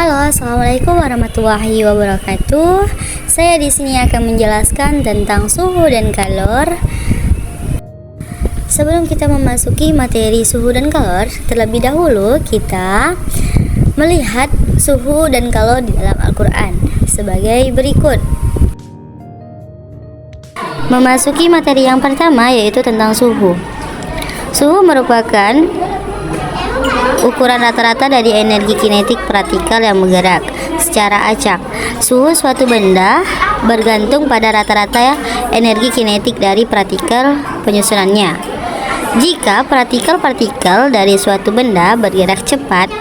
Halo, assalamualaikum warahmatullahi wabarakatuh. Saya di sini akan menjelaskan tentang suhu dan kalor. Sebelum kita memasuki materi suhu dan kalor, terlebih dahulu kita melihat suhu dan kalor di dalam Al-Quran sebagai berikut. Memasuki materi yang pertama, yaitu tentang suhu. Suhu merupakan ukuran rata-rata dari energi kinetik partikel yang bergerak secara acak. Suhu suatu benda bergantung pada rata-rata energi kinetik dari partikel penyusunannya. Jika partikel-partikel dari suatu benda bergerak cepat,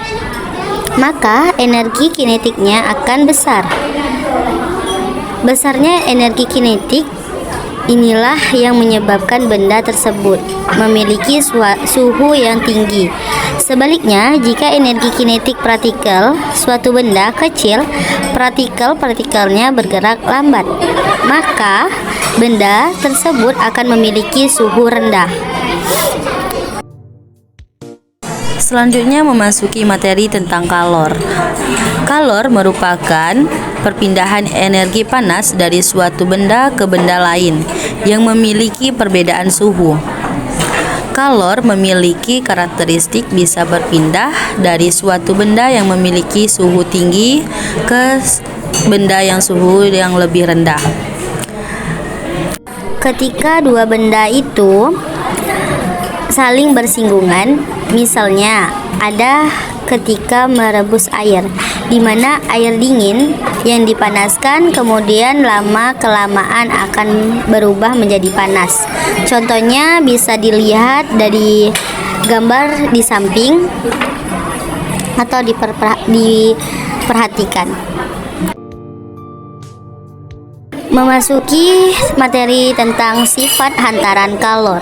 maka energi kinetiknya akan besar. Besarnya energi kinetik inilah yang menyebabkan benda tersebut memiliki suhu yang tinggi. Sebaliknya, jika energi kinetik partikel suatu benda kecil, partikelnya bergerak lambat, maka benda tersebut akan memiliki suhu rendah. Selanjutnya memasuki materi tentang kalor. Kalor merupakan perpindahan energi panas dari suatu benda ke benda lain yang memiliki perbedaan suhu. Kalor memiliki karakteristik bisa berpindah dari suatu benda yang memiliki suhu tinggi ke benda yang suhu yang lebih rendah. Ketika dua benda itu saling bersinggungan, misalnya ada ketika merebus air, di mana air dingin yang dipanaskan kemudian lama-kelamaan akan berubah menjadi panas. Contohnya bisa dilihat dari gambar di samping atau diperhatikan. Memasuki materi tentang sifat hantaran kalor.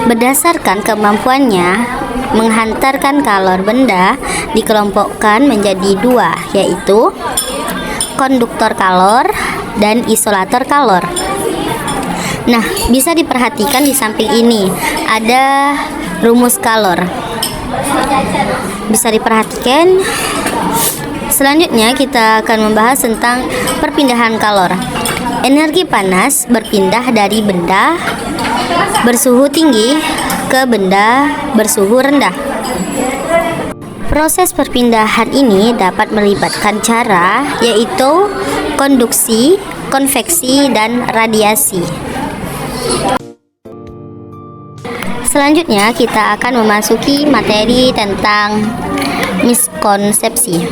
Berdasarkan kemampuannya menghantarkan kalor, benda dikelompokkan menjadi dua, yaitu konduktor kalor dan isolator kalor. Nah, bisa diperhatikan di samping ini ada rumus kalor. Bisa diperhatikan. Selanjutnya kita akan membahas tentang perpindahan kalor. Energi panas berpindah dari benda bersuhu tinggi ke benda bersuhu rendah. Proses perpindahan ini dapat melibatkan cara, yaitu konduksi, konveksi, dan radiasi. Selanjutnya kita akan memasuki materi tentang miskonsepsi.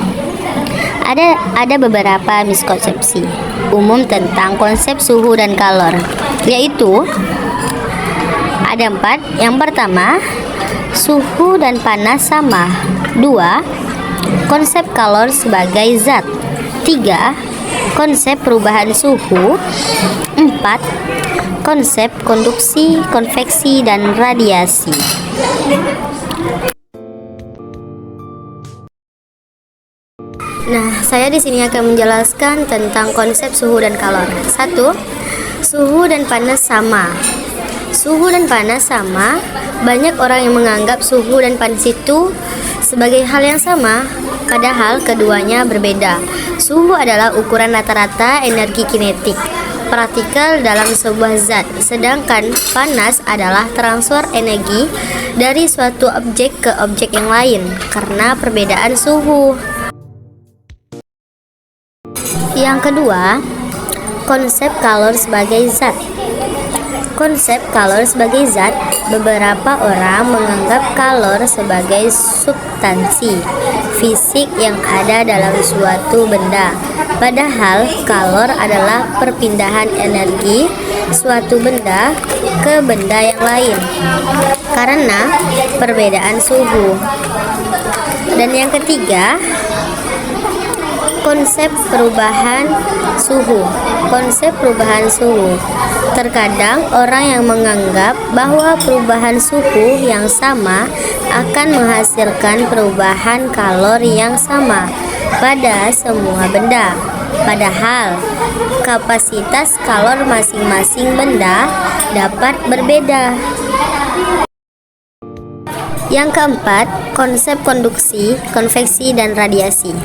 Ada beberapa miskonsepsi umum tentang konsep suhu dan kalor, yaitu ada 4. Yang pertama, suhu dan panas sama. 2. Konsep kalor sebagai zat. 3. Konsep perubahan suhu. 4. Konsep konduksi, konveksi, dan radiasi. Nah, saya di sini akan menjelaskan tentang konsep suhu dan kalor. 1. Suhu dan panas sama. Suhu dan panas sama. Banyak orang yang menganggap suhu dan panas itu sebagai hal yang sama, padahal keduanya berbeda. Suhu adalah ukuran rata-rata energi kinetik partikel dalam sebuah zat, sedangkan panas adalah transfer energi dari suatu objek ke objek yang lain karena perbedaan suhu. Yang kedua, konsep kalor sebagai zat. Konsep kalor sebagai zat, beberapa orang menganggap kalor sebagai substansi fisik yang ada dalam suatu benda. Padahal kalor adalah perpindahan energi suatu benda ke benda yang lain karena perbedaan suhu. Dan yang ketiga, konsep perubahan suhu. Konsep perubahan suhu. Terkadang orang yang menganggap bahwa perubahan suhu yang sama akan menghasilkan perubahan kalor yang sama pada semua benda. Padahal kapasitas kalor masing-masing benda dapat berbeda. Yang keempat, konsep konduksi, konveksi, dan radiasi.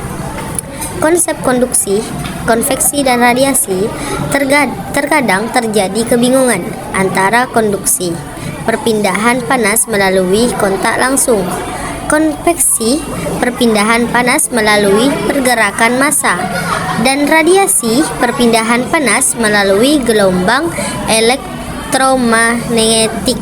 Konsep konduksi, konveksi, dan radiasi terkadang terjadi kebingungan antara konduksi, perpindahan panas melalui kontak langsung, konveksi, perpindahan panas melalui pergerakan massa, dan radiasi, perpindahan panas melalui gelombang elektromagnetik.